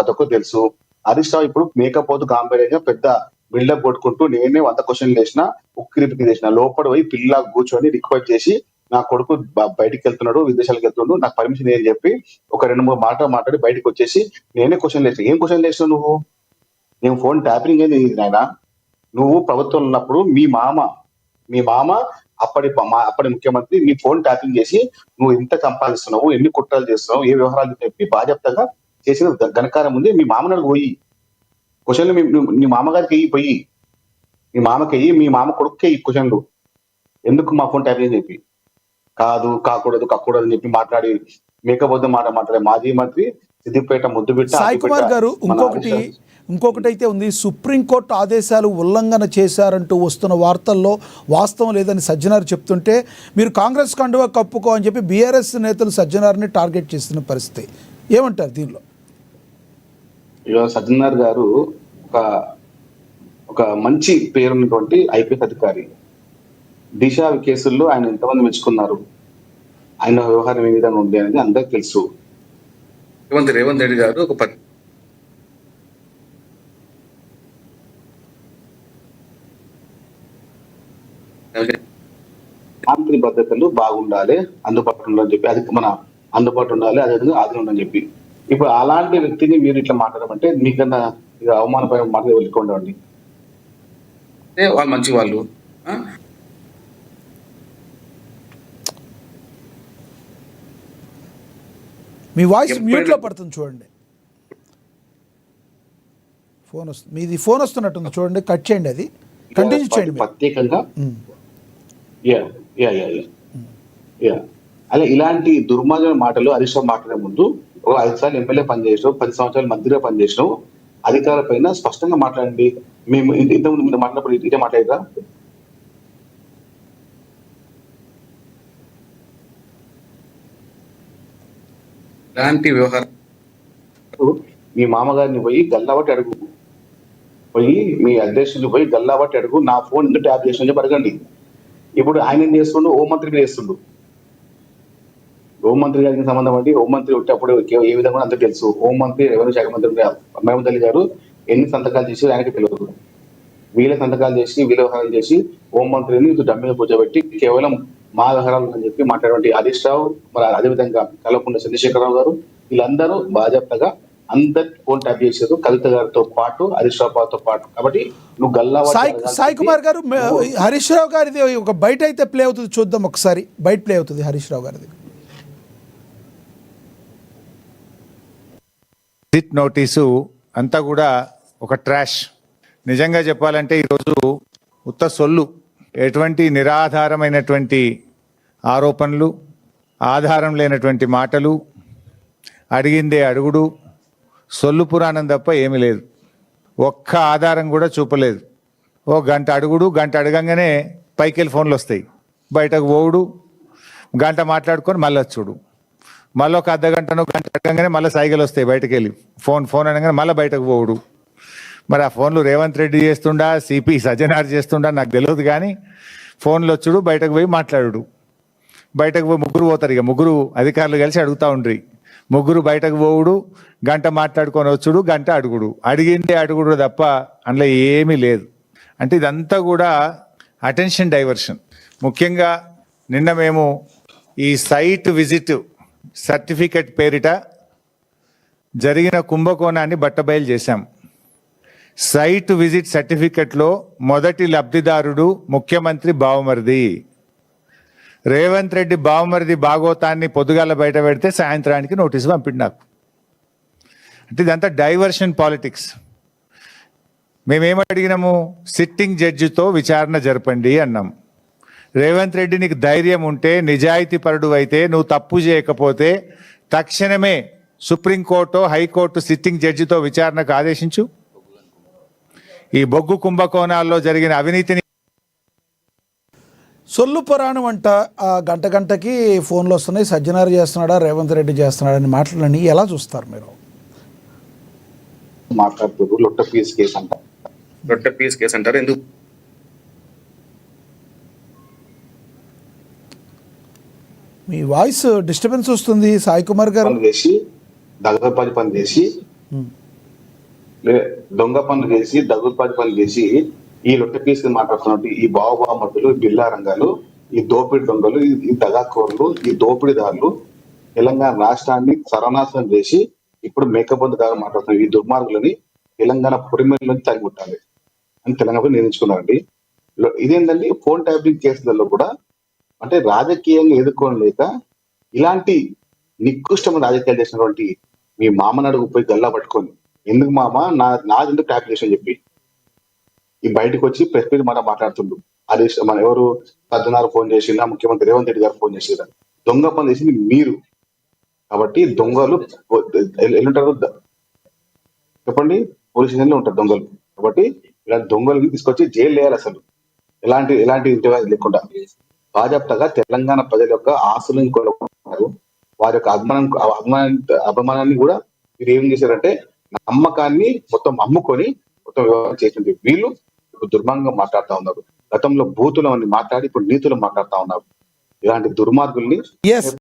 ప్రతి ఒక్కరు తెలుసు. హరీష్ రావు ఇప్పుడు మేకపోతు గాంభీర్యంగా పెద్ద బిల్డప్ కొట్టుకుంటూ నేనే 100 క్వశ్చన్లు వేసిన, ఉక్కిరిబిక్కిరి చేసిన. లోపల పోయి పిల్ల కూర్చొని రిక్వెస్ట్ చేసి నా కొడుకు బయటికి వెళ్తున్నాడు, విదేశాలకు వెళ్తున్నాడు, నాకు పర్మిషన్ ఏం చెప్పి ఒక 2-3 మాటలు మాట్లాడి బయటకు వచ్చేసి నేనే క్వశ్చన్లు వేసిన. ఏం క్వశ్చన్లు వేసినావు నువ్వు? నేను ఫోన్ ట్యాపింగ్ అయింది నాయన. నువ్వు ప్రభుత్వం ఉన్నప్పుడు మీ మామ అప్పటి ముఖ్యమంత్రి నీ ఫోన్ ట్యాపింగ్ చేసి నువ్వు ఎంత సంపాదిస్తున్నావు, ఎన్ని కుట్రలు చేస్తున్నావు, ఏ వ్యవహారాలు చెప్పి బాధ్యతగా చేసిన ఘనకారం ఉంది. మీ మామను పోయి క్వశ్చన్లు మీ మామగారికి పోయి మీ మామకి మీ మామ కొడుకు క్వశ్చన్లు ఎందుకు మా ఫోన్ ట్యాపింగ్ చెప్పి కాదు కాకూడదు కక్కూడదు అని చెప్పి మాట్లాడి మేకపోద్దు మాట్లాడే మాజీ మంత్రి సిద్దిపేట ముద్దుబిట్ట సాయి కుమార్ గారు ఇంకొకటి అయితే ఉంది. సుప్రీంకోర్టు ఆదేశాలు ఉల్లంఘన చేశారంటూ వస్తున్న వార్తల్లో వాస్తవం లేదని సజ్జనార్ చెప్తుంటే మీరు కాంగ్రెస్ కండువా కప్పుకో అని చెప్పి బీఆర్ఎస్ నేతలు సజ్జనార్ని టార్గెట్ చేస్తున్న పరిస్థితి ఏమంటారు దీనిలో? సజ్జనార్ గారు ఒక మంచి పేరున్నటువంటి ఐపీఎస్ అధికారి. దిశ కేసుల్లో ఆయన ఎంతమంది మెచ్చుకున్నారు, ఆయన వ్యవహారం ఏ విధంగా ఉంది అనేది అందరికి తెలుసు. రేవంత్ రెడ్డి గారు ఒక శాంతి భద్రతలు బాగుండాలి, అందుబాటులో ఉండాలని చెప్పి, అది మన అందుబాటులో ఉండాలి, అదేవిధంగా ఆదిలో ఉండాలని చెప్పి. ఇప్పుడు అలాంటి వ్యక్తిని మీరు ఇట్లా మాట్లాడమంటే మీకన్నా ఇక అవమానపై మాటలు వెళ్ళుకోండి. వాళ్ళు మంచి వాళ్ళు. మీ వాయిస్ మ్యూట్లో పడుతుంది చూడండి. ఫోన్ వస్తుంది, మీది ఫోన్ వస్తున్నట్టుంది చూడండి, కట్ చేయండి, అది కంటిన్యూ చేయండి ప్రత్యేకంగా. అలా ఇలాంటి దుర్మార్గమైన మాటలు హరీష్ రావు మాట్లాడే ముందు ఒక 5 సార్లు ఎమ్మెల్యే పనిచేసినావు, 10 సంవత్సరాలు మంత్రిగా పనిచేసినావు, అధికారుల పైన స్పష్టంగా మాట్లాడండి. మేము ఇంతకుముందు మీరు మాట్లాడినప్పుడు ఇదే మాట్లాడరా? ఇలాంటి వ్యవహారం మీ మామగారిని పోయి గల్లాబట్టి అడుగు, పోయి మీ అధ్యక్షులు పోయి గల్లాబట్టి అడుగు, నా ఫోన్ ఎందుకు ట్యాప్ చేసిన చెప్పి అడగండి. ఇప్పుడు ఆయన ఏం చేస్తుండు? హోంమంత్రి మీద చేస్తుండు. హోంమంత్రి గారికి సంబంధం అండి. హోంమంత్రి వచ్చేటప్పుడు ఏ విధంగా అందరూ తెలుసు. హోంమంత్రి రెవెన్యూ శాఖ మంత్రి మహమూద్ అలీ గారు ఎన్ని సంతకాలు చేసి ఆయనకి తెలియదు. వీళ్ళ సంతకాలు చేసి వీళ్ళ వ్యవహారం చేసి హోంమంత్రిని డమ్ మీద కూర్చోబెట్టి కేవలం మా వ్యవహారాలు అని చెప్పి మాట్లాడే హరీష్ రావు, మరి అదేవిధంగా కల్వకుంట్ల చంద్రశేఖరరావు గారు, వీళ్ళందరూ బాధ్యతగా అందరు ఫోన్ ట్యాప్ చేశారు, కవిత గారితో పాటు హరీష్ రావుతో పాటు. కాబట్టి నువ్వు గల్లా సాయి కుమార్ గారు, హరీష్ రావు గారిది ఒక బయట అయితే ప్లే అవుతుంది, చూద్దాం ఒకసారి. బయట ప్లే అవుతుంది హరీష్ రావు గారిది. సిట్ నోటీసు అంతా కూడా ఒక ట్రాష్. నిజంగా చెప్పాలంటే ఈరోజు ఉత్త సొల్లు, ఎటువంటి నిరాధారమైనటువంటి ఆరోపణలు, ఆధారం లేనటువంటి మాటలు, అడిగిందే అడుగుడు, సొల్లు పురాణం తప్ప ఏమీ లేదు. ఒక్క ఆధారం కూడా చూపలేదు. ఓ గంట అడుగుడు, గంట అడగంగానే పైకి వెళ్ళి ఫోన్లు వస్తాయి, బయటకు పోవుడు, గంట మాట్లాడుకొని మళ్ళీ వచ్చుడు, మళ్ళీ ఒక అర్ధగంటను గంట అడగంగానే మళ్ళీ సైకిల్ వస్తాయి బయటకు వెళ్ళి, ఫోన్ అనగానే మళ్ళీ బయటకు పోవుడు. మరి ఆ ఫోన్లు రేవంత్ రెడ్డి చేస్తుండా, సిపి సజ్జనార్ చేస్తుండా నాకు తెలియదు, కానీ ఫోన్లు వచ్చుడు, బయటకు పోయి మాట్లాడు. బయటకు పోయి ముగ్గురు పోతారు, ఇక ముగ్గురు అధికారులు కలిసి అడుగుతూ ఉండ్రి. ముగ్గురు బయటకు పోవుడు, గంట మాట్లాడుకొని వచ్చుడు, గంట అడుగుడు, అడిగిందే అడుగుడు తప్ప అందులో ఏమీ లేదు. అంటే ఇదంతా కూడా అటెన్షన్ డైవర్షన్. ముఖ్యంగా నిన్న మేము ఈ సైట్ విజిట్ సర్టిఫికెట్ పేరిట జరిగిన కుంభకోణాన్ని బట్టబయలు చేశాం. సైట్ విజిట్ సర్టిఫికెట్లో మొదటి లబ్ధిదారుడు ముఖ్యమంత్రి బావమరిది. రేవంత్ రెడ్డి బావమరిది భాగోతాన్ని పొద్దుగాల బయట పెడితే సాయంత్రానికి నోటీసు పంపిండు నాకు. అంటే ఇదంతా డైవర్షన్ పాలిటిక్స్. మేమేం అడిగినాము? సిట్టింగ్ జడ్జితో విచారణ జరపండి అన్నాం. రేవంత్ రెడ్డి నీకు ధైర్యం ఉంటే, నిజాయితీ పరుడు అయితే, నువ్వు తప్పు చేయకపోతే తక్షణమే సుప్రీంకోర్టు, హైకోర్టు సిట్టింగ్ జడ్జితో విచారణకు ఆదేశించు. ఈ బొగ్గు కుంభకోణాల్లో జరిగిన అవినీతిని సొల్లు పురాణం అంట. గంట గంటకి ఫోన్లు వస్తున్నాయి, సజ్జనార్ చేస్తున్నాడా, రేవంత్ రెడ్డి చేస్తున్నాడని మాటలని ఎలా చూస్తారు మీరు? మాట్లాడుతూ లొట్ట పీస్ కేసు అంటారు. ఎందుకు మీ వాయిస్ డిస్టర్బెన్స్ వస్తుంది సాయి కుమార్ గారు. చేసి దగదపాలి పని చేసి దొంగ పనులు చేసి దగులుపాటి పనులు చేసి ఈ లొట్టె పీసులు మాట్లాడుతున్నట్టు ఈ బావబామతులు బిల్లా రంగాలు, ఈ దోపిడి దొంగలు, ఈ దగాకోర్లు, ఈ దోపిడీదారులు తెలంగాణ రాష్ట్రాన్ని సర్వనాశనం చేసి ఇప్పుడు మేకబంధు దాకా మాట్లాడుతున్నారు. ఈ దుర్మార్గులని తెలంగాణ పొరిమేల నుంచి తరిముట్టాలి అని తెలంగాణ నిర్ణయించుకున్నారండి. ఇదేంటండి ఫోన్ ట్యాపింగ్ కేసులలో కూడా అంటే రాజకీయంగా ఎదుర్కోలేక ఇలాంటి నికృష్టమైన రాజకీయాలు చేసినటువంటి మీ మామని అడుగు పోయి గల్లా పట్టుకొని ఎందుకు మామ నాదెందుకు ట్యాప్ చేసి అని చెప్పి ఈ బయటకు వచ్చి ప్రెస్ మీట్ మాట మాట్లాడుతుండ్రు. అది మన ఎవరు సజ్జనారు ఫోన్ చేసిందా, ముఖ్యమంత్రి రేవంత్ రెడ్డి గారు ఫోన్ చేసిరా, దొంగ పని చేసింది మీరు. కాబట్టి దొంగలు ఎల్లుంటారు చెప్పండి, పోలీస్ స్టేషన్లో ఉంటారు దొంగలు. కాబట్టి ఇలాంటి దొంగలని తీసుకొచ్చి జైలు వేయాలి. అసలు ఎలాంటి ఇంటివాది లేకుండా బాజాప్తగా తెలంగాణ ప్రజల యొక్క ఆస్తులను కోల్పోతున్నారు. వారి యొక్క అభిమానాన్ని కూడా మీరు ఏం చేశారంటే నమ్మకాన్ని మొత్తం అమ్ముకొని మొత్తం వ్యవహారం చేసింది. వీళ్ళు ఇప్పుడు దుర్మార్గంగా మాట్లాడుతూ ఉన్నారు. గతంలో బూతులు అని మాట్లాడి ఇప్పుడు నీతులు మాట్లాడుతూ ఉన్నారు. ఇలాంటి దుర్మార్గుల్ని ఎస్